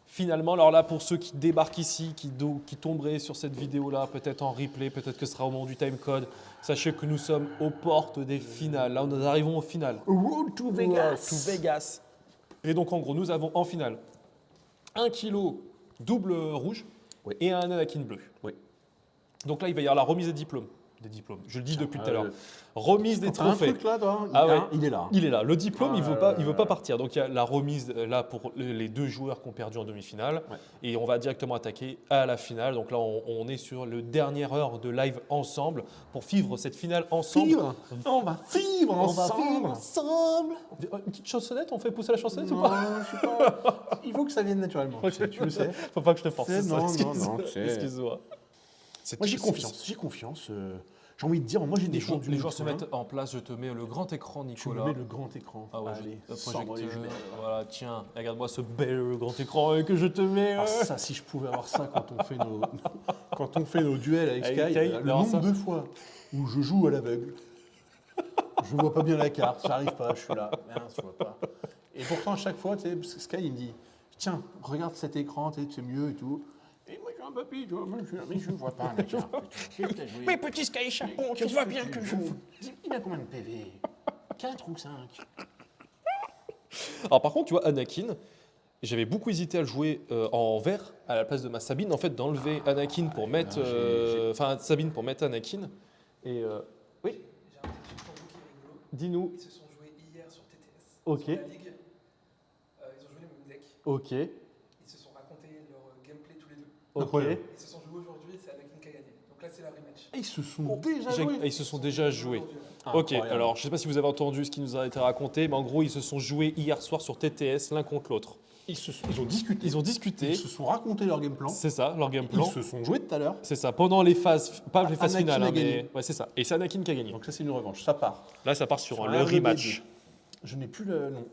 Finalement, alors là, pour ceux qui débarquent ici, qui tomberaient sur cette vidéo-là, peut-être en replay, peut-être que ce sera au moment du timecode, sachez que nous sommes aux portes des finales. Là, nous arrivons aux finales. Road to Vegas. To Vegas. Et donc, en gros, nous avons en finale 1 kilo double rouge et un Anakin bleu. Oui. Donc là, il va y avoir la remise des diplômes. Je le dis depuis tout à l'heure. Remise des trophées. Un truc là, toi, il est là. Il est là. Le diplôme, il veut pas partir. Donc il y a la remise là pour les 2 joueurs qui ont perdu en demi-finale. Ouais. Et on va directement attaquer à la finale. Donc là, on est sur le dernière heure de live ensemble pour vivre cette finale ensemble. On va vivre ensemble. Une petite chansonnette, on fait pousser la chansonnette ou pas? Non, je sais pas. Il faut que ça vienne naturellement. Okay. Tu le sais. Faut pas que je te force. Non. Excuse-moi. Moi, j'ai confiance. J'ai envie de dire, moi j'ai des choses. Les joueurs se mettent en place, je te mets le grand écran, Nicolas. Je mets le grand écran. Ah ouais, allez, projecteur. Voilà, tiens, regarde-moi ce bel grand écran que je te mets. Ah, ça, si je pouvais avoir ça quand on fait nos duels avec Sky, le nombre de fois où je joue à l'aveugle, je vois pas bien la carte, j'arrive pas, je suis là, je vois pas. Et pourtant, à chaque fois, Sky il me dit, tiens, regarde cet écran, c'est mieux et tout. Et moi, je suis un papy, tu vois, mais je ne vois pas la carte. Mais petit Sky Chapon, tu vois bien que je joue. Il a combien de PV? 4 ou 5? Alors par contre, tu vois, Anakin, j'avais beaucoup hésité à le jouer en vert à la place de ma Sabine. En fait, d'enlever Anakin pour mettre... Enfin, Sabine pour mettre Anakin. Et oui. J'ai un petit truc pour vous qui est rigolo. Dis-nous. Ils se sont joués hier sur TTS. Ok. Sur la Ligue. Ils ont joué le même deck. Ok. Ils se sont racontés leur gameplay tous les deux. Ok. Ils se sont joués aujourd'hui, c'est Anakin qui a gagné. Donc là, c'est la rematch. Et ils se sont déjà joués. Ils se sont déjà joués. Ok, alors je ne sais pas si vous avez entendu ce qui nous a été raconté, mais en gros, ils se sont joués hier soir sur TTS l'un contre l'autre. Ils ont discuté. Ils se sont raconté leur game plan. C'est ça, leur game plan. Ils se sont joués tout à l'heure. C'est ça, pendant les phases, pas les phases finales, mais ouais, c'est ça. Et c'est Anakin qui a gagné. Donc ça, c'est une revanche, ça part. Là, ça part sur le rematch. Je n'ai plus le nom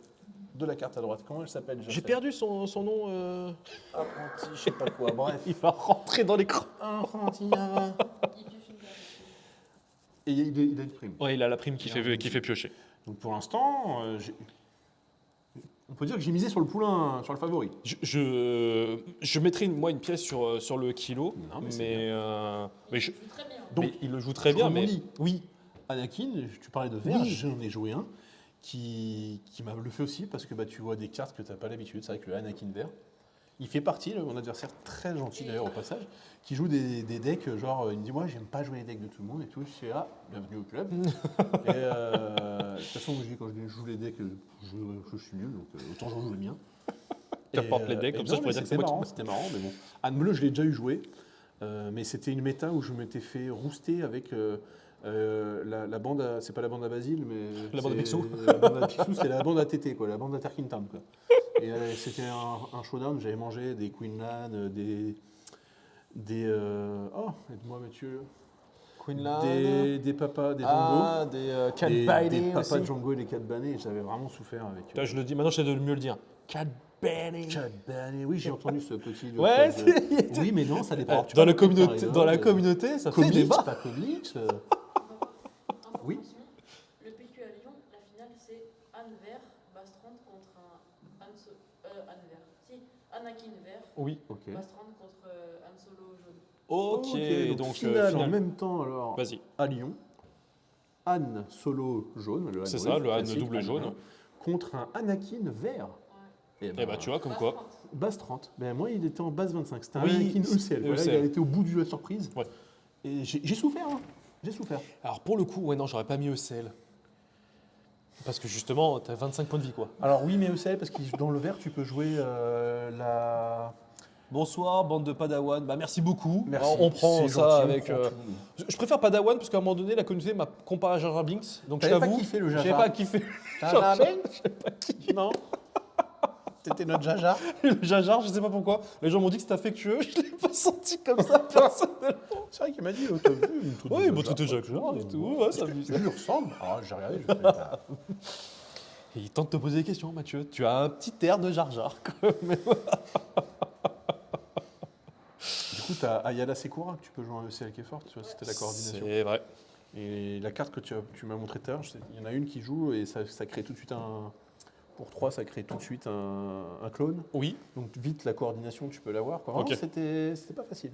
de la carte à droite. Comment elle s'appelle? J'ai perdu son nom. Apprenti, je sais pas quoi. Bref. Il va rentrer dans l'écran. Apprenti. Et il a une prime. Ouais, il a la prime qui fait piocher. Donc pour l'instant, on peut dire que j'ai misé sur le poulain, sur le favori. Je mettrais une pièce sur le kilo, il le joue très bien. Mais oui, Anakin, tu parlais de vert, j'en ai joué un qui m'a bluffé aussi parce que tu vois des cartes que tu n'as pas l'habitude. C'est vrai que le Anakin vert, il fait partie, mon adversaire très gentil d'ailleurs au passage, qui joue des decks, genre il me dit moi j'aime pas jouer les decks de tout le monde et tout, je suis là, bienvenue au club. Et de toute façon quand je joue les decks, je suis nul, donc autant j'en joue le mien. Tu apportes les decks, comme ça je pourrais dire que c'était marrant, mais bon. Anne Bleu je l'ai déjà eu joué, mais c'était une méta où je m'étais fait rouster avec la bande à, c'est pas la bande à Basile, mais la bande à Picsou. La bande à Picsou, c'est la bande à TT, quoi, la bande à Terkin Town, quoi. Et c'était un showdown, j'avais mangé des Queenland, oh, aide-moi Mathieu. Queenland. Des papas, des Django. Des Cat Bunny des papas aussi. Django et des Cat Bunny, j'avais vraiment souffert avec Là, je le dis, maintenant j'essaie de mieux le dire. Cat Bunny. Cat Bunny, oui, j'ai entendu ce petit... Ouais, oui, mais non, ça dépend. Dans la communauté, ça fait débat. Pas Coblitz, oui. Le PQ à Lyon, la finale, c'est Anne Vert, Bastran contre Anakin Vert. Oui, ok. Bastran contre Han Solo jaune. Ok, donc finale en même temps alors. Vas-y. À Lyon. Han Solo jaune, le Han. C'est ça, le Han double jaune. Contre un Anakin vert. Ouais. Et tu vois, comme quoi. Base 30. Ben, moi, il était en base 25. C'était un Anakin ECL. Voilà, il a été au bout de la surprise. Ouais. Et j'ai souffert. Hein. J'ai souffert. Alors, pour le coup, non, j'aurais pas mis ECL. Parce que justement, tu as 25 points de vie, quoi. Alors, oui, mais ECL, parce que dans le vert, tu peux jouer la. Bonsoir, bande de Padawan. Bah, merci beaucoup. Merci. Alors, on prend ça gentil, avec. Je préfère Padawan parce qu'à un moment donné, la communauté m'a comparé à Jar Jar Binks. Donc, je t'avoue. Pas kiffé le Jar Jar. J'ai pas kiffé. Jar Jar Binks. J'ai pas kiffé. Non. C'était notre Jar Jar. Le Jar Jar, je sais pas pourquoi. Les gens m'ont dit que c'était affectueux. Je l'ai pas senti comme ça personnellement. C'est vrai qu'il m'a dit, t'as vu une toute oui, bon, tout est Jar Jar et tout. Ouais, ça je lui ressemble. Ah, j'ai regardé, je fais Et il tente de te poser des questions, Mathieu. Tu as un petit air de Jar Jar, quand même. Du coup, tu as Ayala Sekura que tu peux jouer en ECL qui est forte, tu vois, c'était la coordination. C'est vrai. Et la carte que tu m'as montrée tout à l'heure, il y en a une qui joue et ça crée tout de suite Pour 3, ça crée tout de suite un clone. Oui. Donc vite, la coordination, tu peux l'avoir. Quoi. Ok. Vraiment, c'était pas facile.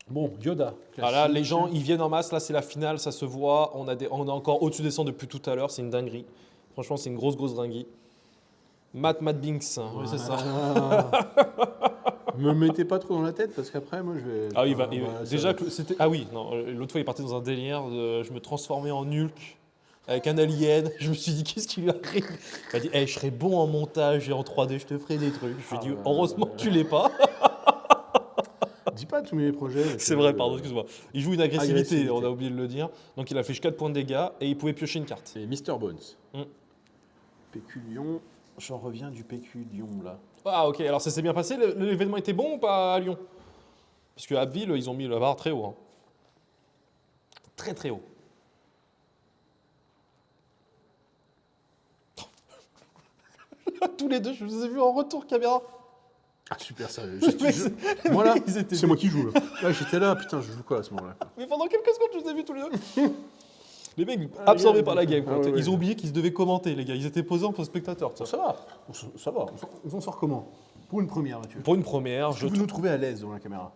Bon, Yoda. Ah là, les classique. gens, ils viennent en masse. Là, c'est la finale, ça se voit. On est encore au-dessus des 100 depuis tout à l'heure. C'est une dinguerie. Franchement, c'est une grosse dinguerie. Matt Binks. Oui, c'est ça. Me mettez pas trop dans la tête parce qu'après, moi, je vais. Ah oui, ça- déjà, c'était. Ah oui, non, l'autre fois, il partait dans un délire. Je me transformais en Hulk avec un alien. Je me suis dit, qu'est-ce qui lui arrive? Il m'a dit, je serais bon en montage et en 3D, je te ferai des trucs. Je lui ai dit, heureusement que tu l'es pas. Dis pas tous mes projets. C'est vrai, pardon, excuse-moi. Il joue une agressivité, Agressivité. on a oublié de le dire. Donc il a fait 4 points de dégâts et il pouvait piocher une carte. C'est Mr. Bones. Mm. Péculion. J'en reviens du Péculion, là. Ah ok, alors ça s'est bien passé, l'événement était bon ou pas à Lyon? Parce qu'à Abbeville, ils ont mis la barre très haut. Hein. Très très haut. Tous les deux, je vous ai vus en retour caméra. Ah, super, ça. Les Moi, là, mecs, ils étaient- c'est moi qui joue, là. Là, j'étais là, putain, je joue quoi à ce moment-là? Mais pendant quelques secondes, je vous ai vus tous les deux. Les mecs absorbés par la game. Quoi. Ah ouais, Ils ont ouais. oublié qu'ils devaient commenter, les gars. Ils étaient posés en tant que spectateurs. Bon, ça va. Ça va. On s'en sort comment? Pour une première, Mathieu. Pour une première, Est-ce que vous nous trouvez à l'aise devant la caméra?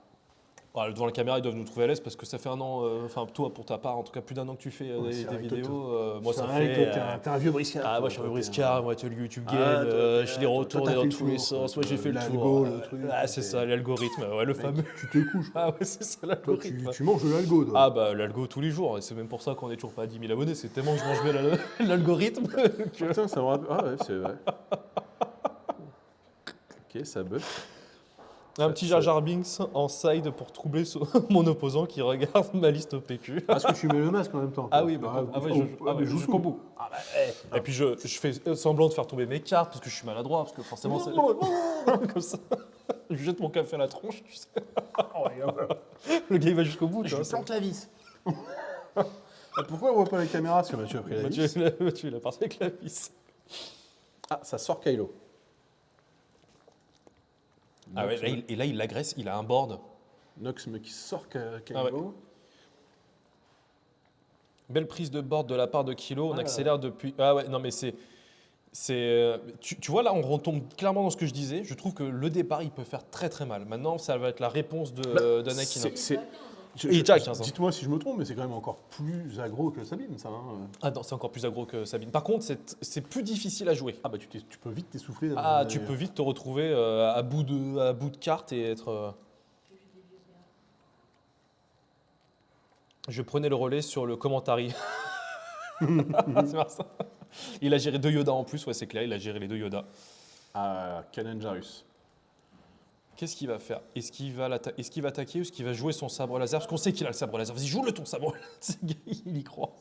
Devant la caméra, ils doivent nous trouver à l'aise parce que ça fait un an, enfin toi pour ta part, en tout cas plus d'un an que tu fais Ouais, des, c'est des vrai que toi, vidéos. Moi ça C'est vrai fait. que t'es un vieux briscard. Ah, moi je suis un peu briscard, moi tu le YouTube Game, je les retourne toi, t'as dans fait tous le les tour, sens. quoi. Moi j'ai fait le L'algo, tour. le truc, Ah, c'est ça, l'algorithme, ouais, le fameux. Tu te couches. Ah, ouais, c'est ça Toi, l'algorithme. tu manges de l'algo, toi. Ah, bah l'algo tous les jours, et c'est même pour ça qu'on est toujours pas à 10 000 abonnés, c'est tellement que je mange bien l'algorithme. que- Putain, ça me rappelle. Ah ouais, c'est vrai. Ok, ça bug. Un petit Jar Jar Binks en side pour troubler mon opposant qui regarde ma liste au PQ. Parce que tu mets le masque en même temps. Ah oui, bah, mais je joue joue combo. Ah bah, Et puis je fais semblant de faire tomber mes cartes parce que je suis maladroit, parce que forcément c'est comme ça. Je jette mon café à la tronche, tu sais. Le gars il va jusqu'au bout, tu je vois. plante la vis. Pourquoi on voit pas la caméra? Parce que Mathieu a pris la vis. Mathieu, il a parti avec la vis. Ah, ça sort Kylo. Ah ouais, là il l'agresse, il a un board. Nox qui sort Kylo. Ah ouais. Belle prise de board de la part de Kilo, on accélère depuis. Ah ouais, non mais tu vois là, on retombe clairement dans ce que je disais. Je trouve que le départ, il peut faire très très mal. Maintenant, ça va être la réponse d'Anakin. Il est à 15 ans. Dites-moi si je me trompe, mais c'est quand même encore plus aggro que Sabine, ça. Hein. Ah non, c'est encore plus aggro que Sabine. Par contre, c'est plus difficile à jouer. Ah bah tu peux vite t'essouffler. Ah, tu peux vite te retrouver à bout de cartes et être. Je prenais le relais sur le commentary. C'est marrant ça. Il a géré 2 Yoda en plus, ouais, c'est clair, il a géré les 2 Yoda. Ah, Kanan Jarrus. Qu'est-ce qu'il va faire? Est-ce qu'il va attaquer ou est-ce qu'il va jouer son sabre laser? Parce qu'on sait qu'il a le sabre laser. Vas-y, joue-le ton sabre laser. Il y croit.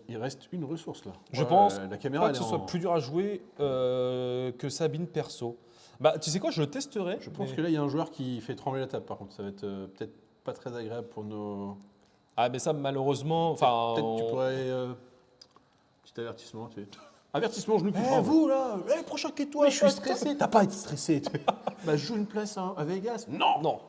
Il reste une ressource là. Je pense la caméra, pas que ce soit plus dur à jouer que Sabine perso. Bah, tu sais quoi, je le testerai. Je pense que là, il y a un joueur qui fait trembler la table par contre. Ça va être peut-être pas très agréable pour nos. Ah, mais ça, malheureusement. Enfin, Peut-être tu pourrais. Petit avertissement, tu sais. Avertissement, je nous comprends. vous là, prochain qu'étoile. Mais je suis stressé. T'as pas à être stressé. Bah, je joue une place à Vegas. Non.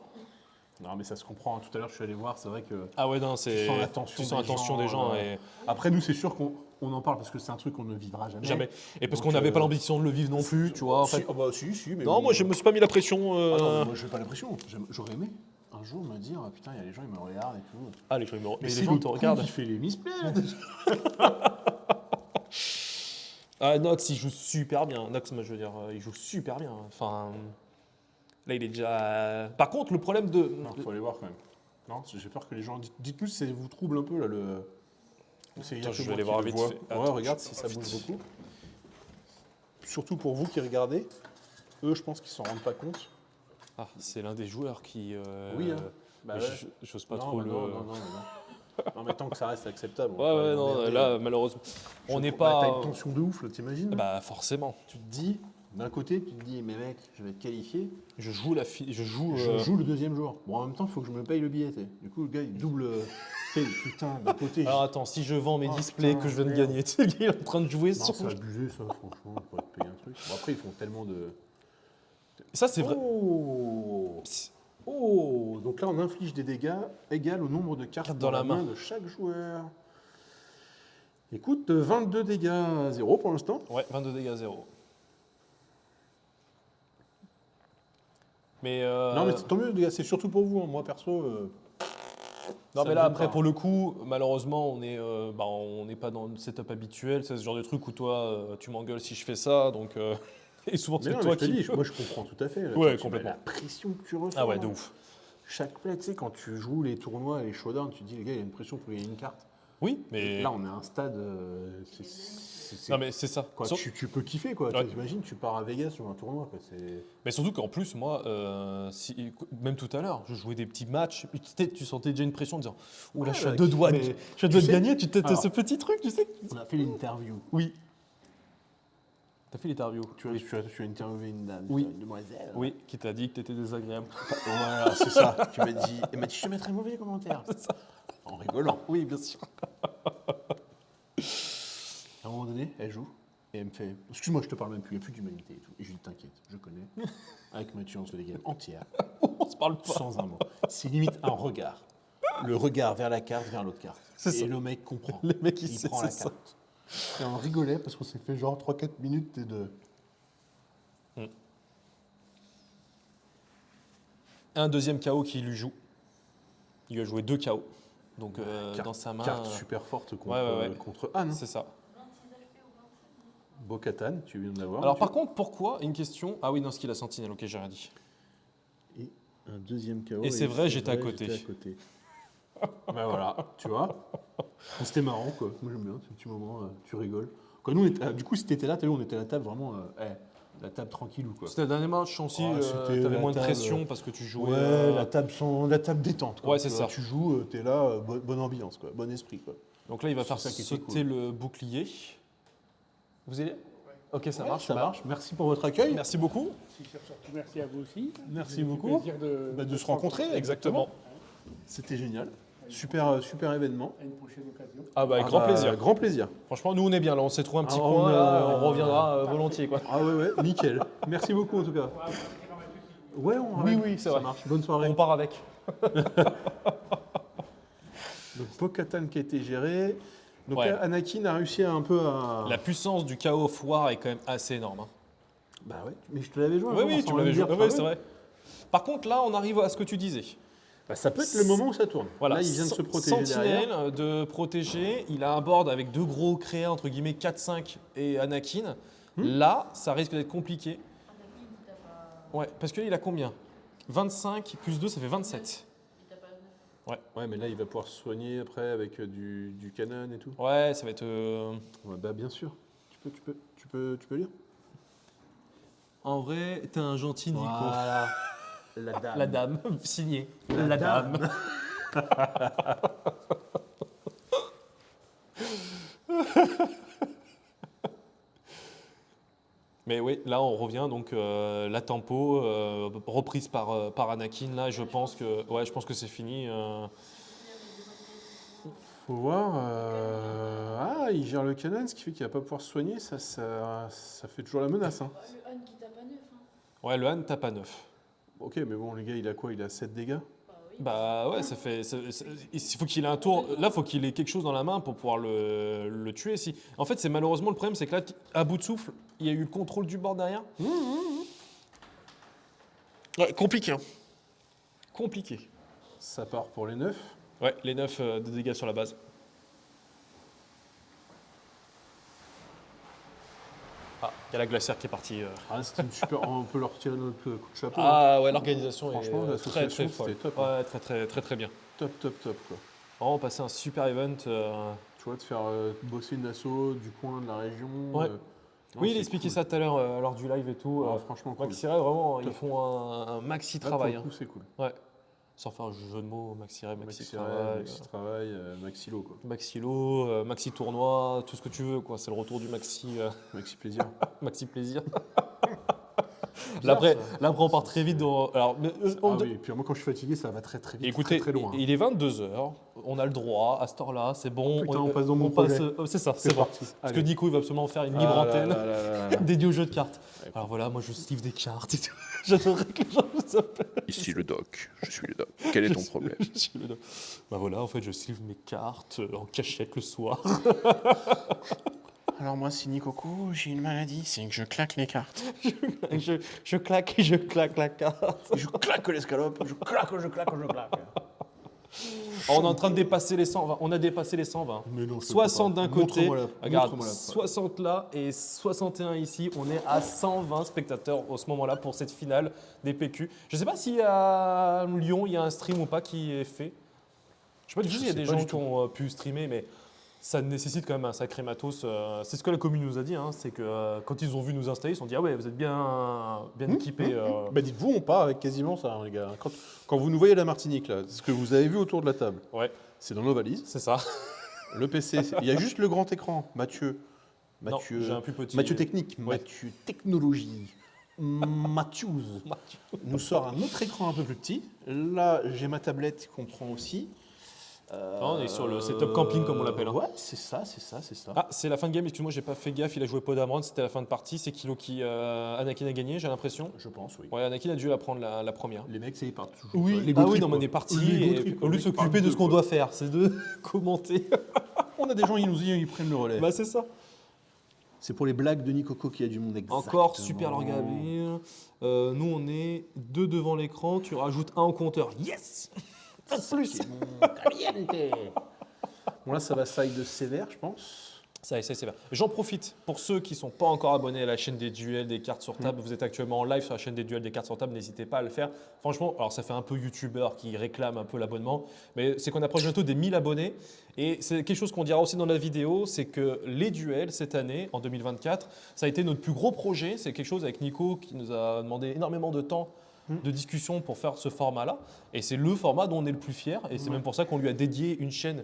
Non, mais ça se comprend. Tout à l'heure, je suis allé voir. C'est vrai que. Ah ouais, non, c'est. Tu sens l'attention des gens. Et... Après, nous, c'est sûr qu'on en parle parce que c'est un truc qu'on ne vivra jamais. Jamais. Et parce Donc, qu'on n'avait pas l'ambition de le vivre non plus, tu vois. En fait. Si, mais. Non, moi, je me suis pas mis la pression. Ah non, moi, je n'ai pas la pression. J'aurais aimé un jour me dire, ah, putain, il y a les gens, ils me regardent et tout. Ah, les gens, mais Mais les c'est gens le te con regardent. qui fait les misplays. Ah, Nox, il joue super bien. Nox, moi, je veux dire, il joue super bien. Enfin, là, il est déjà. Par contre, le problème de. Non, faut aller voir quand même. Non, j'ai peur que les gens. Dites-nous si ça vous trouble un peu là le. Attends, je vais aller voir vite fait. Ouais, Attends, regarde je si vais ça voir bouge vite. beaucoup. Surtout pour vous qui regardez. Eux, je pense qu'ils s'en rendent pas compte. Ah, c'est l'un des joueurs qui. Oui, hein. Bah mais ouais. j'ose pas non, trop bah le. non. Non, mais tant que ça reste acceptable. on Ouais, va pas ouais, les non, emmerder. là, malheureusement. On n'est Bah, pas. T'as une tension de ouf, là, t'imagines? Bah, forcément. Tu te dis, d'un côté, tu te dis, mais mec, je vais être qualifié. Je joue la fille. Je joue. Je joue le deuxième jour. Bon, en même temps, il faut que je me paye le billet. t'sais. Du coup, le gars, il double. Putain, d'un côté. Alors attends, si je vends mes Oh, displays putain, que je viens de merde. gagner, tu sais, le gars, il est en train de jouer Non, sur. c'est abusé, ça, franchement, on va te payer un truc. Bon, après, ils font tellement de. Ça, c'est vrai. Oh, donc là, on inflige des dégâts égal au nombre de cartes Cartes dans la main. de chaque joueur. Écoute, 22 dégâts à 0 pour l'instant. Ouais, 22 dégâts 0. Mais, Non, mais tant mieux, les gars, c'est surtout pour vous. Hein. Moi, perso. non, ça mais me là, gêne après, pas. pour le coup, malheureusement, on n'est pas dans le setup habituel. C'est ce genre de truc où toi, tu m'engueules si je fais ça. Donc, et souvent, Mais c'est non, mais toi je te qui. dis, moi, je comprends tout à fait. Là, Ouais, tu complètement. La pression que tu ressens. Ah ouais, là. de ouf. Chaque play, tu sais, quand tu joues les tournois et les showdowns, tu te dis, les gars, il y a une pression pour gagner une carte. Oui, mais. Là, on est à un stade. Non, mais c'est ça. Quoi, tu peux kiffer, quoi. Ouais. T'imagines, tu pars à Vegas sur un tournoi, quoi. Mais surtout qu'en plus, moi, même tout à l'heure, je jouais des petits matchs, et tu sentais déjà une pression en disant ouh là, Ouais, je suis à bah, deux doigts, mais je suis à deux tu de sais- gagner, tu t'as alors- ce petit truc, tu sais. On a fait l'interview. Oui. T'as fait l'interview. Tu as interviewé une dame, Oui. une demoiselle. Oui, qui t'a dit que t'étais désagréable. Voilà, c'est ça. Tu m'as dit, elle m'a dit, je te mettrai un mauvais commentaire. En rigolant. Oui, bien sûr. À un moment donné, elle joue et elle me fait, excuse-moi, je te parle même plus, il n'y a plus d'humanité et tout. Et je lui dis, t'inquiète, je connais. Avec ma tuance de la game entière, On se parle pas. sans un mot. C'est limite un regard. Le regard vers la carte, vers l'autre carte. C'est Et ça. le mec comprend. Le mec, il il sait, prend la c'est ça. carte. Et on rigolait parce qu'on s'est fait genre 3-4 minutes et de. Un deuxième KO qui lui joue. Il lui a joué 2 KO. Donc, Carte- dans sa main. Carte super forte contre, ouais. contre Anne. C'est ça. 26 HP ou 27? Bo-Katan, tu viens de l'avoir. Alors, Mathieu. par contre, pourquoi Une question. Ah oui, non, ce qu'il a Sentinelle, ok, j'ai rien dit. Et un deuxième KO. Et c'est vrai, j'étais à côté. Bah voilà, tu vois. C'était marrant, quoi. Moi, j'aime bien ce petit moment, tu rigoles. Quand nous, du coup, si t'étais là, t'as vu, on était à la table vraiment. La table tranquillou, quoi. C'était le dernier match aussi, Ouais, c'était t'avais la moins de table, pression parce que tu jouais. Ouais, la table détente. Quoi. Ouais, c'est Tu vois, ça. Tu joues, t'es là, bonne ambiance, quoi. Bon esprit, quoi. Donc là, il va C'est faire ça qui était sauter cool. le bouclier. Vous allez Ok, ça Ouais, marche. ça Bah, marche. Merci pour votre accueil. Merci beaucoup. Surtout merci à vous aussi. Merci C'est beaucoup. un plaisir De se rencontrer, Exactement. C'était génial. Super événement. À une prochaine occasion. Ah bah, avec Ah grand bah, plaisir. Grand plaisir. Franchement, nous, on est bien là. On s'est trouvé un petit Ah, coin. on On reviendra volontiers, quoi. Ah ouais, nickel. Merci beaucoup, en tout cas. Ouais, Oui, c'est ça vrai. marche. Bonne soirée. On part avec. Donc, Bo-Katan qui a été géré. Donc, Ouais. Anakin a réussi un peu à. La puissance du KO of War est quand même assez énorme. Hein. Bah ouais, mais je te l'avais joué. Oui, avant, oui, sans tu rien l'avais dire. joué. Ah Oui, c'est vrai. Par contre, là, on arrive à ce que tu disais. Bah, ça peut être le moment où ça tourne. Voilà. Là, il vient de se protéger derrière. Sentinelle de protéger. Il a un board avec 2 gros créas, entre guillemets, 4-5 et Anakin. Là, ça risque d'être compliqué. Anakin, il tape à. Ouais, parce qu'il a combien 25 plus 2, ça fait 27. Il tape à 9. Ouais, mais là, il va pouvoir se soigner après avec du canon et tout. Ouais, ça va être. Ouais, bah, bien sûr. Tu peux lire. En vrai, t'es un gentil Nico. Voilà. La dame. La dame, signé. La dame. Mais oui, là on revient donc la tempo reprise par Anakin là, je pense que c'est fini. Faut voir. Ah, il gère le canon, ce qui fait qu'il va pas pouvoir se soigner. Ça fait toujours la menace. Hein. Le Han qui tape à 9. Hein. Ouais, le Han tape à 9. Ok, mais bon, les gars, il a quoi? Il a 7 dégâts? Bah oui. Bah ouais, il faut qu'il ait un tour. Là, faut qu'il ait quelque chose dans la main pour pouvoir le tuer. Si. En fait, c'est malheureusement le problème, c'est que là, à bout de souffle, il y a eu le contrôle du board derrière. Ouais, compliqué. Hein. Compliqué. Ça part pour les 9. Ouais, les 9 de dégâts sur la base. Ah, il y a la glacière qui est partie. Ah, c'était une super. On peut leur retirer notre coup de chapeau. hein. Ah ouais, l'organisation est Franchement, très l'association, très folle. c'était top, Ouais, très très bien. Top, quoi. Vraiment passer un super event. Tu vois, de faire bosser une asso du coin de la région. Ouais. non, Oui, il c'est expliquait cool. ça tout à l'heure lors du live et tout. Ah, franchement, cool. Maxi Ray, vraiment, ils Top. font un maxi Là, pour travail. le Hein. coup, c'est cool. Ouais. Sans faire un jeu de mots, Maxi Ray, Maxi Maxi travail. travail, Maxilo, quoi. Maxi lot, Maxi tournoi, tout ce que tu veux, quoi. C'est le retour du Maxi, Maxi plaisir. Maxi plaisir. Bizarre, Là, après, ça. on part très vite dans. Alors, mais, Ah oui, et puis moi, quand je suis fatigué, ça va très vite. écoutez, très loin. il est 22h. on a le droit à ce temps-là, c'est bon. Putain, on passe dans mon passe, projet. c'est ça, C'est c'est bon. parti. Parce Allez. que Nico, il va absolument faire une libre Ah là antenne là là là là. dédiée aux jeux de cartes. Ouais. Alors voilà, moi je sleeve des cartes et tout. J'adorerais que les gens nous appellent. Ici le doc, je suis le doc. Quel est ton problème? Je suis le- Bah voilà, en fait, je sleeve mes cartes en cachette le soir. Alors moi, c'est Nicoco, j'ai une maladie, c'est que je claque les cartes. je claque et je claque la carte. Je claque l'escalope, je claque. On est en train de dépasser les 120. On a dépassé les 120. Mais non, je peux 60 pas. d'un côté, Montre-moi la- regarde, montre-moi la preuve. 60 là et 61 ici. On est à 120 spectateurs au ce moment-là pour cette finale des PQ. Je ne sais pas si à Lyon il y a un stream ou pas qui est fait. Je sais pas du tout s'il y a sais des pas gens du qui tout. ont pu streamer, mais ça nécessite quand même un sacré matos. C'est ce que la commune nous a dit, hein, c'est que quand ils ont vu nous installer, ils se sont dit ah ouais, vous êtes bien équipés. Bah dites-vous, on part avec quasiment ça, hein, les gars. Quand vous nous voyez à la Martinique, là, ce que vous avez vu autour de la table, Ouais, c'est dans nos valises. c'est ça. Le PC, il y a juste le grand écran. Mathieu, Non, j'ai un plus petit. Mathieu technique, Ouais. Mathieu technologie, Mathieu nous sort un autre écran un peu plus petit. Là, j'ai ma tablette qu'on prend aussi. Non, on est sur le setup camping, comme on l'appelle, hein. Ouais, c'est ça. Ah, c'est la fin de game, excuse-moi, j'ai pas fait gaffe, il a joué Podamron, c'était la fin de partie, c'est Kilo qui. Anakin a gagné, j'ai l'impression. Je pense, oui. Ouais, Anakin a dû la prendre la première. Les mecs, ça y partent toujours. Oui, Les ah go oui, trips, non, mais quoi. on est parti, Les go et trips, au lieu de les mecs partent s'occuper de ce d'eux, qu'on quoi. doit faire, c'est de commenter. On a des gens, ils prennent le relais. Bah, c'est ça. C'est pour les blagues de Nicoco qu'il y a du monde exactement. Encore super le regarder. Nous, on est 2 devant l'écran, tu rajoutes 1 au compteur. Yes. Un de plus. Bon, là, ça va side sévère, je pense. Ça, c'est vrai. J'en profite pour ceux qui ne sont pas encore abonnés à la chaîne des duels des cartes sur table. Vous êtes actuellement en live sur la chaîne des duels des cartes sur table, n'hésitez pas à le faire. Franchement, alors ça fait un peu youtubeur qui réclame un peu l'abonnement, mais c'est qu'on approche bientôt des 1000 abonnés. Et c'est quelque chose qu'on dira aussi dans la vidéo, c'est que les duels cette année, en 2024, ça a été notre plus gros projet. C'est quelque chose avec Nico qui nous a demandé énormément de temps de discussion pour faire ce format-là. Et c'est le format dont on est le plus fier. Et c'est même pour ça qu'on lui a dédié une chaîne.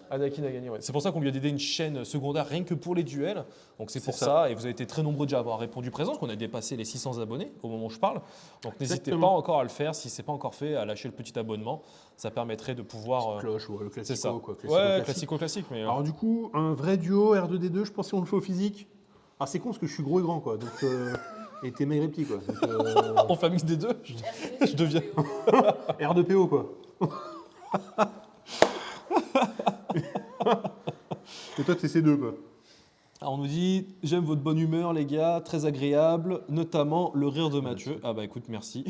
Anakin a gagné, ouais. C'est pour ça qu'on lui a dédié une chaîne secondaire rien que pour les duels. Donc c'est pour ça. Et vous avez été très nombreux déjà à avoir répondu présent, parce qu'on a dépassé les 600 abonnés au moment où je parle. Donc n'hésitez pas Exactement. encore à le faire. Si ce n'est pas encore fait, à lâcher le petit abonnement. Ça permettrait de pouvoir. Cloche, ouais, le classico, c'est ça. quoi. Ouais, classique. Mais, Alors du coup, un vrai duo R2D2, je pense qu'on le fait au physique. Ah, c'est con parce que je suis gros et grand, quoi. Donc, et t'es maigre et petit, quoi. Donc, on fait un mix des deux. Je deviens. R2PO, quoi. Et toi, t'es C2, quoi. Alors, on nous dit j'aime votre bonne humeur, les gars, très agréable, notamment le rire de Mathieu. Ah bah écoute, merci.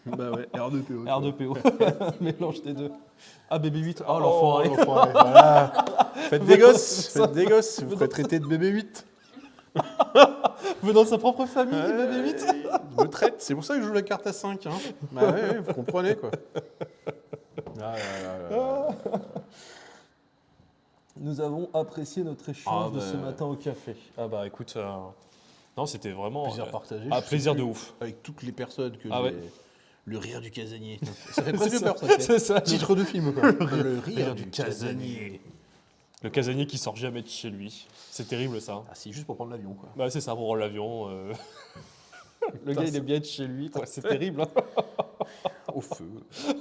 Bah ouais, R2PO. R2PO, mélange des deux. Ah, bébé 8, oh l'enfoiré. l'enfoiré, voilà. Faites des gosses, vous ferez traiter de bébé 8. Venant de sa propre famille, bébé 8. Je me traite, c'est pour ça que je joue la carte à 5. Hein. Bah ouais, vous comprenez, quoi. Nous avons apprécié notre échange Ah de ce bah, matin au café. Ah bah écoute, non, c'était vraiment. Plaisir partagé. Ah, je plaisir sais de plus, ouf. Avec toutes les personnes que Ah j'ai... ouais. Le rire du casanier. Ça fait presque C'est peur, ça. c'est ça. Titre de film, quoi. Le rire du casanier. Le casanier qui sort jamais de chez lui. C'est terrible ça. Ah, c'est juste pour prendre l'avion, quoi. Bah c'est ça, pour prendre l'avion. Le gars, il est bien de chez lui. quoi. C'est terrible. Hein. Au feu.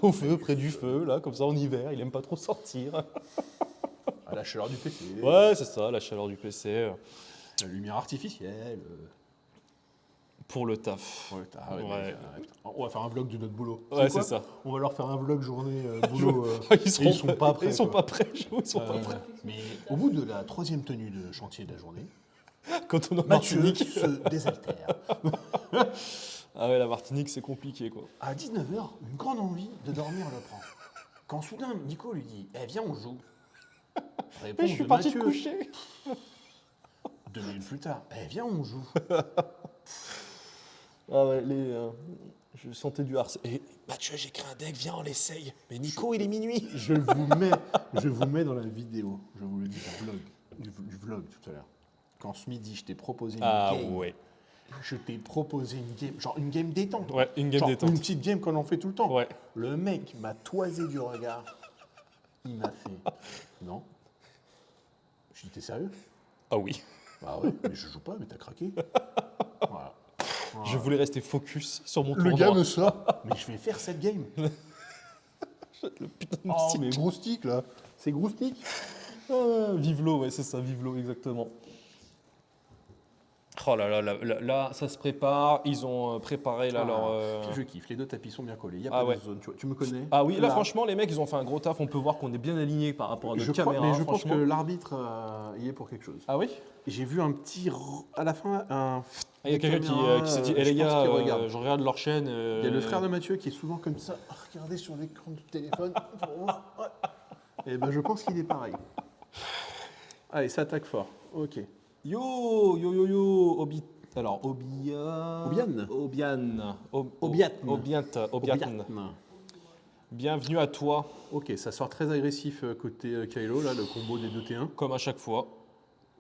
Au feu, près du feu, là, comme ça en hiver. Il aime pas trop sortir. À la chaleur du PC. Ouais, c'est ça, la chaleur du PC. La lumière artificielle. Pour le taf. Ouais, Ouais. On va faire un vlog de notre boulot. Ouais, Tu sais c'est quoi ça. On va leur faire un vlog journée boulot. Ils et ils sont pas prêts. Ils sont quoi. pas prêts, j'avoue, ils sont pas prêts. Mais au bout de la 3e tenue de chantier de la journée, Quand on est en Mathieu Martinique. se désaltère. Ah ouais, la Martinique, c'est compliqué, quoi. À 19h, une grande envie de dormir le prend. Quand soudain, Nico lui dit « Eh, viens, on joue ». Réponse Je suis de parti Mathieu. te coucher. 2 minutes plus tard, « Eh, viens, on joue ». Ah ouais, je sentais du harcèlement. Et Mathieu, j'ai créé un deck, viens, on l'essaye. Mais Nico, il est minuit. Je vous mets dans la vidéo, je vous le dis, du vlog tout à l'heure. Quand ce midi, je t'ai proposé une game. ouais. Je t'ai proposé une game, genre une game détente. Ouais, une game Genre détente. Une petite game qu'on en fait tout le temps. Ouais. Le mec m'a toisé du regard. Il m'a fait non. Je dis t'es sérieux? Ah oui. Bah ouais, mais je joue pas, mais t'as craqué. Voilà. Je voulais rester focus sur mon Le tournoi. gars me sort, mais je vais faire cette game. Le putain de Oh, stick. mais gros stick là. C'est gros stick. Vive l'eau, ouais, c'est ça, vive l'eau, exactement. Oh là là, là, ça se prépare. Ils ont préparé là leur. Puis je kiffe, les deux tapis sont bien collés. Il y a Ah pas ouais. de zone. Tu me connais. Ah oui, là, franchement, les mecs, ils ont fait un gros taf. On peut voir qu'on est bien aligné par rapport à notre caméra. mais je pense que franchement. l'arbitre y est pour quelque chose. Ah oui. Et j'ai vu un petit à la fin un. Il y a quelqu'un caméra, qui s'est dit, je les pense gars, qu'il regarde. je regarde leur chaîne. Il y a le frère de Mathieu qui est souvent comme ça, à regarder sur l'écran du téléphone pour voir. Ouais. Et ben je pense qu'il est pareil. Allez, ça attaque fort. Ok. Yo, Alors, Obian. Obian. Bienvenue à toi, Ok, ça sort très agressif côté Kylo, là, le combo des 2T1. comme à chaque fois.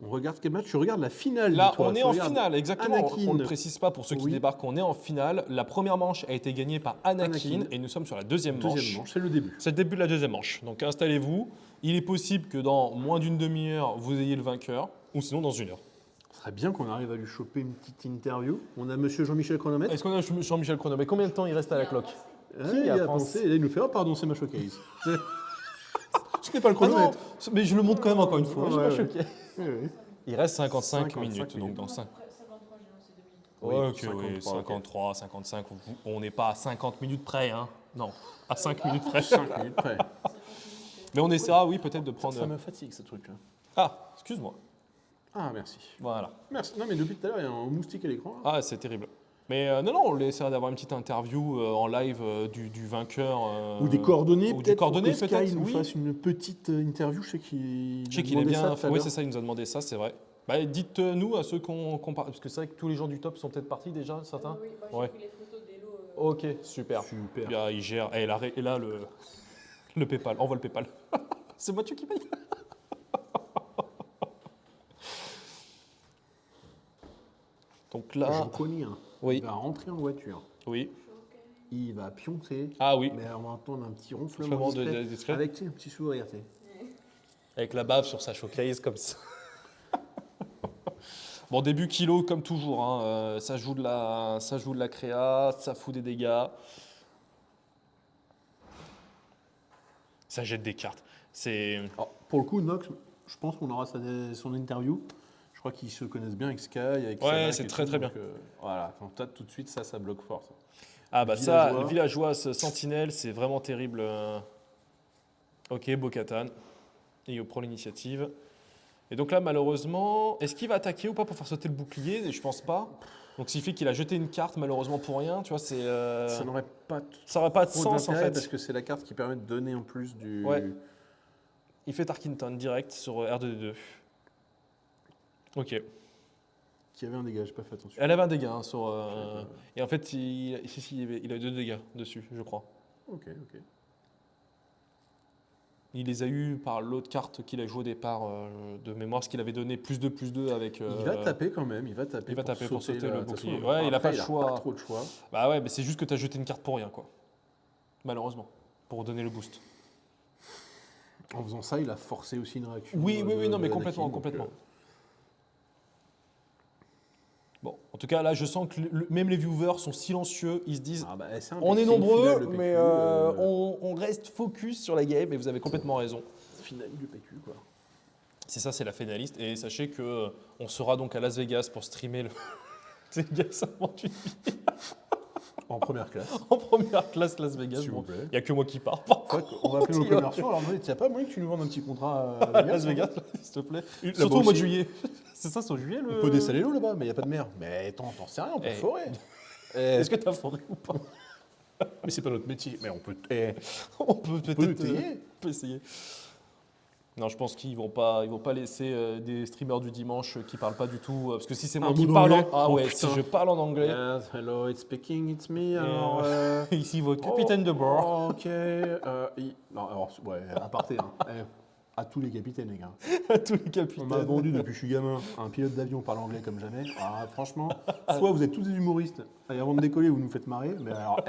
On regarde quel match? Tu regardes la finale. Là, dis-toi. on est Tu en regardes finale, exactement. Anakin. On ne le précise pas pour ceux qui Oui. débarquent, on est en finale. La première manche a été gagnée par Anakin, Anakin. et nous sommes sur la deuxième manche. Deuxième manche, c'est le début. C'est le début de la deuxième manche. Donc installez-vous. Il est possible que dans moins d'une demi-heure, vous ayez le vainqueur, ou sinon dans une heure. Ce serait bien qu'on arrive à lui choper une petite interview. On a monsieur Jean-Michel Chronomètre. Est-ce qu'on a Jean-Michel Chrono? Mais combien de temps il reste à la cloque? Il a a pensé pensé, et là, il nous fait oh pardon, c'est ma showcase. Ce n'est pas le Ah non, chronomètre. mais je le montre quand même encore une fois. Ouais, je suis ouais. pas choqué. Oui, oui. Il reste 55 55 minutes, donc minutes. dans 5. 53, j'ai lancé 2 minutes. Oui, Ouais, ok, 53, oui, ok. 53, 55. On n'est pas à 50 minutes près, hein. Non, à 5 minutes près. 5 minutes près. Mais on essaiera, oui, peut-être de prendre. Ça me fatigue ce truc-là. Ah, excuse-moi. Ah, merci. Voilà. Merci. Non, mais depuis tout à l'heure, il y a un moustique à l'écran. Ah, c'est terrible. Mais non, on essaiera d'avoir une petite interview en live du vainqueur. Ou des coordonnées, ou des peut-être. coordonnées, pour que peut-être, Sky nous oui. fasse une petite interview. Je sais qu'il Je sais qu'il est bien. Ça tout à Oui, l'heure. c'est ça, il nous a demandé ça, c'est vrai. Bah, dites-nous à ceux qu'on parle. Parce que c'est vrai que tous les gens du top sont peut-être partis déjà, certains. Oui, moi j'ai Ouais. pris les photos d'Elo. Ok, super. Super. Bien, il gère. Et là, le PayPal. Envoie le PayPal. C'est Mathieu qui paye. Donc Je là, connais un. oui, Il va rentrer en voiture. oui. Il va pioncer. Ah oui, Mais on va entendre un petit Ronflement ronflement de- discret, discret. avec tu sais, un petit sourire. Tu sais. avec la bave sur sa showcase comme ça. Bon, début kilo comme toujours. Hein. Ça joue de la créa, ça fout des dégâts. Ça jette des cartes. C'est Alors, pour le coup, Nox, je pense qu'on aura son interview. Je crois qu'ils se connaissent bien avec Sky, avec Ouais, Sanak c'est et très, tout, très donc, voilà, quand t'as tout de suite, ça bloque fort. Ça. ah bah ça, Villageois. le villageois ce Sentinelle, c'est vraiment terrible. Ok, Bo-Katan. Et il prend l'initiative. Et donc là, malheureusement, est-ce qu'il va attaquer ou pas pour faire sauter le bouclier? Je pense pas. Donc, il fait qu'il a jeté une carte, malheureusement pour rien. Tu vois, c'est. Ça n'aurait pas Ça n'aurait pas de trop sens en d'intérêt fait. parce que c'est la carte qui permet de donner en plus du. Ouais. Il fait Tarkinton direct sur R2D2. Ok. Qui avait un dégât, j'ai pas fait attention. Elle avait un dégât hein, sur. pas. Et en fait, il a 2 dégâts dessus, je crois. Ok, ok. Il les a eu par l'autre carte qu'il a joué au départ de mémoire, ce qu'il avait donné +2/+2 avec. Il va taper quand même, il va taper. il va taper pour sauter là. le De toute bouclier. façon, Ouais, il a après, pas le choix. Pas trop de choix. Bah ouais, mais c'est juste que tu as jeté une carte pour rien, quoi. Malheureusement, pour donner le boost. En faisant ça, il a forcé aussi une réaction. Oui, non, mais de complètement, Anakin, donc, complètement. Bon, en tout cas, là, je sens que même les viewers sont silencieux. Ils se disent, Ah bah, c'est un on est c'est une finale nombreux, de PQ, mais on reste focus sur la game. Et vous avez complètement raison. Finale du PQ, quoi. C'est ça, c'est la finaliste. Et sachez que on sera donc à Las Vegas pour streamer le Vegas Aventure En première classe. en première classe Las Vegas. S'il vous Bon, plaît. il n'y a que moi qui pars. Par On contre, va appeler nos il y a- commerciaux. Alors, il n'y a pas moyen que tu nous vendes un petit contrat à Las Vegas, s'il te plaît. Là-bas Surtout au mois de aussi. juillet. C'est ça, c'est en juillet le. On peut dessaler l'eau là-bas, mais il n'y a pas de mer. Mais t'en sais rien, on peut Eh. forer. Est-ce que tu as foré ou pas? Mais c'est pas notre métier. Mais on peut. On peut peut peut-être essayer. on peut essayer. Non, je pense qu'ils vont pas laisser des streamers du dimanche qui parlent pas du tout. Parce que si c'est moi Un qui mot parle, d'anglais. ah Oh, ouais, putain. si je parle en anglais, Yes, hello, it's speaking, it's me. et, Alors, ici votre capitaine de bord. Ok. Non, alors, ouais, à parté. Hein. À tous les capitaines, les gars. À tous les On capitaines. m'a vendu depuis que je suis gamin un pilote d'avion parle anglais comme jamais. Ah, franchement, soit vous êtes tous des humoristes, et avant de décoller, vous nous faites marrer, mais alors,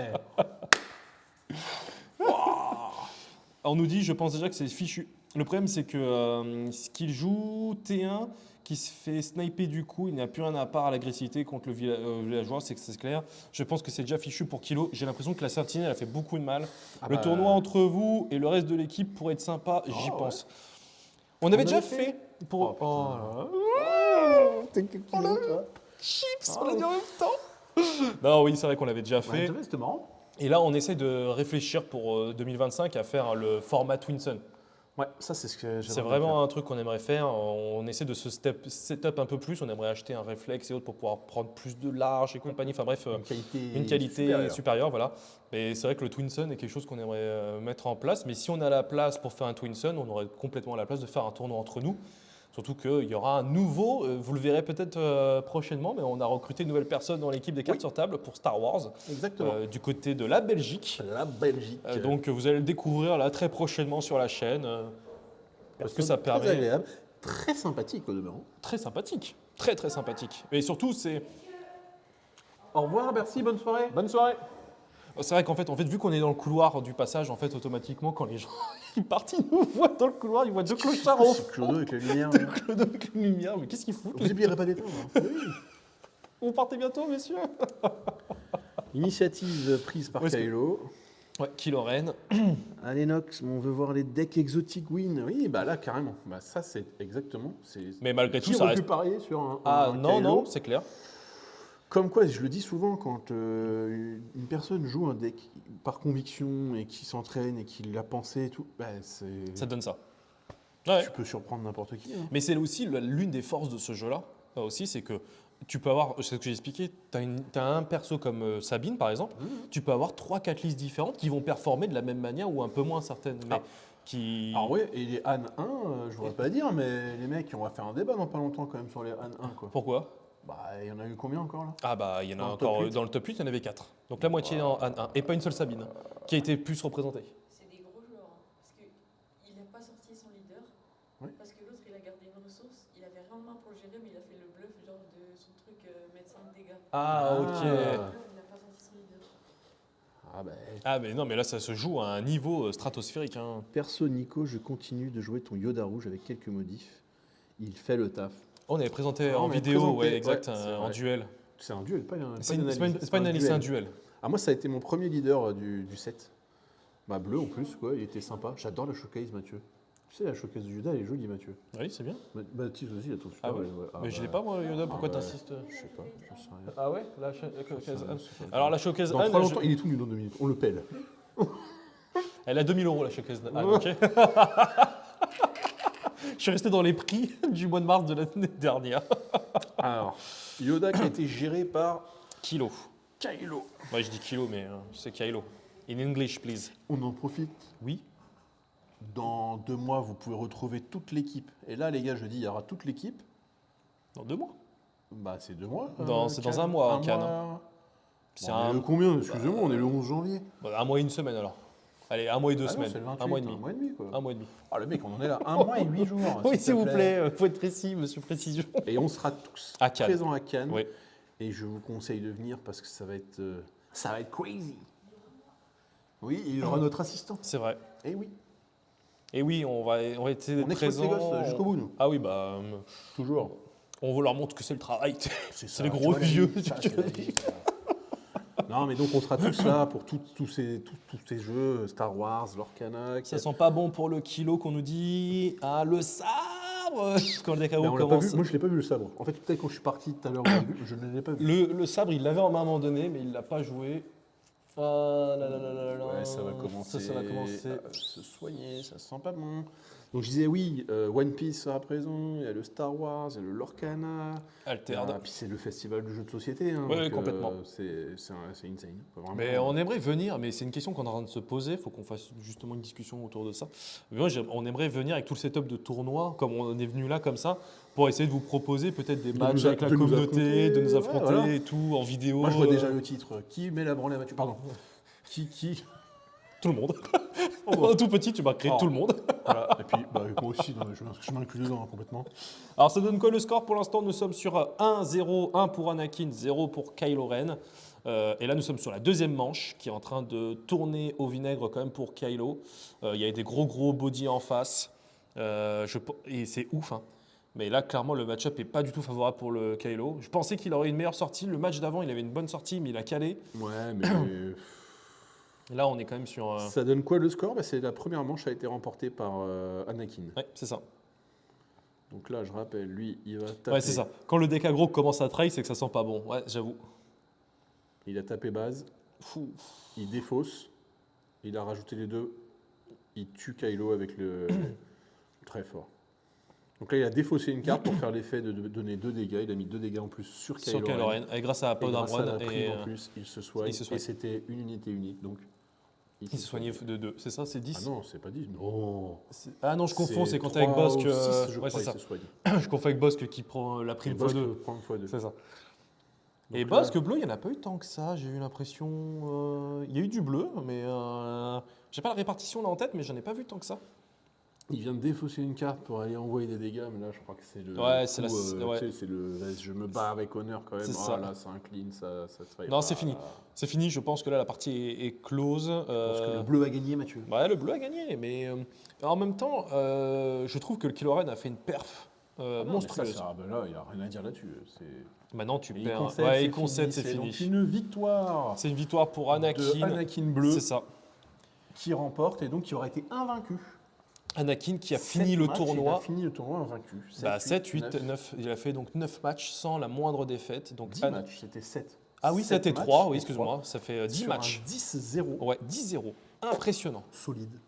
On nous dit, je pense déjà que c'est fichu. Le problème, c'est que ce qu'il joue T1, qui se fait sniper du coup. Il n'y a plus rien à part à l'agressivité contre le villageois, c'est clair. Je pense que c'est déjà fichu pour Kilo. J'ai l'impression que la sentinelle a fait beaucoup de mal. Le tournoi entre vous et le reste de l'équipe pourrait être sympa, j'y pense. On avait déjà fait pour. T'es quel kilo, toi Chips, on l'a dit en même temps. Non, oui, c'est vrai qu'on l'avait déjà fait. C'était marrant. Et là, on essaie de réfléchir pour 2025 à faire le format Twinsun. Ouais, ça c'est ce que j'ai. C'est vraiment un truc qu'on aimerait faire. On essaie de se setup un peu plus. On aimerait acheter un réflexe et autres pour pouvoir prendre plus de large et compagnie. Enfin bref, une qualité supérieure. Voilà. Mais c'est vrai que le Twinsun est quelque chose qu'on aimerait mettre en place. Mais si on a la place pour faire un Twinsun, on aurait complètement la place de faire un tournoi entre nous. Surtout qu'il y aura un nouveau, vous le verrez peut-être prochainement, mais on a recruté une nouvelle personne dans l'équipe des cartes sur table pour Star Wars. Exactement. Du côté de la Belgique. La Belgique. Donc vous allez le découvrir là très prochainement sur la chaîne. Parce que ça permet. Très agréable, très sympathique au demeurant. Très sympathique. Très très sympathique. Et surtout, c'est. Au revoir, merci, bonne soirée. Bonne soirée. C'est vrai qu'en fait, vu qu'on est dans le couloir du passage, en fait, automatiquement, quand les gens ils partent, ils nous voient dans le couloir, ils voient deux clochards au C'est fond. Clodo avec la lumière. Clodo avec la lumière, mais qu'est-ce qu'ils foutent Vous n'oublierez pas d'éteindre. Oui. Vous partez bientôt, messieurs. Initiative prise par Où est-ce que- Kylo. Ouais, Kylo-Ren. Allez Nox, on veut voir les decks exotiques win. Oui, bah là carrément. Bah ça c'est exactement. Mais malgré tout, Qui ça aurait pu reste. parier sur un Ah non, Kylo. non, c'est clair. Comme quoi, je le dis souvent, quand une personne joue un deck par conviction et qui s'entraîne et qui l'a pensé et tout, bah, Ça donne ça. Ouais. tu peux surprendre n'importe qui. Hein. Mais c'est aussi l'une des forces de ce jeu-là, aussi, c'est que tu peux avoir, c'est ce que j'ai expliqué, tu as un perso comme Sabine par exemple, tu peux avoir 3-4 listes différentes qui vont performer de la même manière ou un peu moins certaines. Mais qui... Alors ouais, et les Han 1, je voudrais pas dire, mais les mecs, on va faire un débat dans pas longtemps quand même sur les Han 1. Quoi. Pourquoi? Bah, il y en a eu combien encore là? Ah bah il y en a Dans le encore, top 8. dans le top 8, il y en avait 4. Donc la moitié en Han 1, et pas une seule Sabine, qui a été plus représentée. C'est des gros joueurs, hein, parce qu'il n'a pas sorti son leader, Oui. parce que l'autre il a gardé une ressource, il avait rien de main pour le gérer, mais il a fait le bluff genre de son truc médecin de dégâts. Ah ok. Il n'a pas sorti son leader. Ah bah, Ah mais non mais là ça se joue à un niveau stratosphérique. Hein. perso Nico, je continue de jouer ton Yoda rouge avec quelques modifs. Il fait le taf. On avait présenté Ah, en on avait vidéo, présenté, ouais exact, ouais, c'est en vrai. duel. C'est un duel, pas une C'est analyse. pas une analyse, c'est un duel. Ah, moi, ça a été mon premier leader du set. Bah, bleu en plus, quoi, il était sympa. J'adore la showcase, Mathieu. Tu sais, la showcase du Yoda, elle est jolie, Mathieu. Oui c'est bien. Baptiste aussi, il a tout super. Ah ouais. Mais je l'ai pas moi Yoda, pourquoi bah, t'insistes? Je sais pas, je sais rien. Ah ouais, la showcase Anne. C'est pas Alors la showcase Dans Anne, 3 longtemps, il est tout nu dans 2 minutes. On le pèle. elle a 2000 € la showcase Anne, ok. Je suis resté dans les prix du mois de mars de l'année dernière. Alors, Yoda qui a été géré par Kilo. Kylo. Moi je dis kilo, mais c'est Kylo. In English, please. On en profite. Oui. Dans 2 mois, vous pouvez retrouver toute l'équipe. Et là, les gars, je dis, il y aura toute l'équipe. Dans 2 mois. Bah, c'est 2 mois. C'est dans un mois, Cannes, mois. C'est On est le combien? Excusez-moi, on est le 11 janvier. un mois et une semaine alors. Allez, un mois et 2 Ah non, semaines. c'est le 28, un mois et demi. Un mois et demi, quoi. Un mois et demi. Ah, le mec, on en est là. 1 mois et 8 jours. Oui, te s'il vous plaît, faut être précis, monsieur Précision. Et on sera tous À Cannes. présents à Cannes. Oui. Et je vous conseille de venir parce que ça va être crazy. Oui, il y aura notre assistant. C'est vrai. Eh oui. Et oui, on va essayer On d'être exploite les présent. gosses jusqu'au bout, nous. Ah oui, bah. Toujours. On leur montre que c'est le travail. C'est C'est les gros vieux. Non, mais donc on sera tous là pour tous ces jeux, Star Wars, Lorcana. Ça sent pas bon pour le kilo qu'on nous dit. Ah, le sabre quand le DKO Ben, on l'a pas commence. vu. Moi, je l'ai pas vu le sabre. En fait, peut-être quand je suis parti tout à l'heure, je ne l'ai pas vu. Le sabre, il l'avait en main à un moment donné, mais il l'a pas joué. Ah là là là là là. Ouais, ça va commencer. Ça va commencer. à se soigner, ça sent pas bon. Donc je disais oui, One Piece sera présent, il y a le Star Wars, il y a le Lorcana. Altered. Puis c'est le festival du jeu de société. Hein, Ouais, donc, complètement. C'est insane. Quoi, vraiment. Mais on aimerait venir, mais c'est une question qu'on est en train de se poser. Il faut qu'on fasse justement une discussion autour de ça. Mais moi, on aimerait venir avec tout le setup de tournoi, comme on est venu là, comme ça, pour essayer de vous proposer peut-être des matchs nous avec la de nous communauté, affronter, de nous affronter ouais, voilà. et tout, en vidéo. Moi, je vois déjà le titre. Qui met la branlée à Mathieu? Pardon. Qui Tout le monde. Oh. Tout petit, tu marquerais Oh. tout le monde. Voilà. Et puis, bah, moi aussi, non, je m'inclus dedans hein, complètement. Alors, ça donne quoi le score pour l'instant? Nous sommes sur 1-0, 1 pour Anakin, 0 pour Kylo Ren. Et là, nous sommes sur la deuxième manche qui est en train de tourner au vinaigre quand même pour Kylo. Il y a des gros body en face. Et c'est ouf. Hein. Mais là, clairement, le match-up n'est pas du tout favorable pour le Kylo. Je pensais qu'il aurait une meilleure sortie. Le match d'avant, il avait une bonne sortie, mais il a calé. Ouais, mais Là, on est quand même sur. ça donne quoi le score? C'est la première manche a été remportée par Anakin. Ouais, c'est ça. Donc là, je rappelle, lui, il va taper. Ouais, c'est ça. Quand le deck aggro commence à try, c'est que ça sent pas bon. Ouais, j'avoue. Il a tapé base, Fou. il défausse, il a rajouté les deux, il tue Kylo avec le très fort. Donc là, il a défaussé une carte pour faire l'effet de donner 2 dégâts. Il a mis 2 dégâts en plus sur Kylo Sur Kylo Ren. Ren. Et grâce à Et Powder grâce à la Run. prime en plus, il se soigne. il se soigne. Et c'était une unité unique. Donc, Il s'est soigné de 2. C'est ça, c'est 10. Ah non, c'est pas 10. Non. Ah non, je confonds, c'est quand t'es avec 3 Bosque. ou 6, je Ouais, crois, c'est il ça. se soigne. Je confonds avec Bosque qui prend la Et prime Bosque x2. prend x2. C'est ça. Donc Et là- Bosque bleu, il n'y en a pas eu tant que ça, j'ai eu l'impression. Il y a eu du bleu, mais j'ai pas la répartition là en tête, mais j'en ai pas vu tant que ça. Il vient de défausser une carte pour aller envoyer des dégâts, mais là, je crois que c'est le. Ouais, c'est coup, la- ouais. tu sais, c'est le. Je me bats avec honneur quand même. C'est Ah ça. là, c'est un clean, ça te Non, c'est fini. C'est fini, je pense que là la partie est close. Parce que le bleu a gagné, Mathieu. Ouais, le bleu a gagné, mais en même temps, je trouve que le Kylo Ren a fait une perf monstrueuse. Là, il n'y a rien à dire là-dessus. Maintenant, tu Et perds. concède, Ouais, c'est il concède, fini. c'est fini. Donc une victoire C'est une victoire pour Anakin. de Anakin bleu C'est ça. qui remporte et donc qui aurait été invaincu. Anakin qui a fini Sept le matchs, tournoi. Il a fini le tournoi invaincu. 7, 8, 9. Il a fait donc 9 matchs sans la moindre défaite. Donc 10 matchs, c'était 7. Ah oui, 7 et 3, oui, excuse-moi. Ça fait 10 Sur matchs. un 10-0. Ouais, 10-0. Impressionnant. Solide.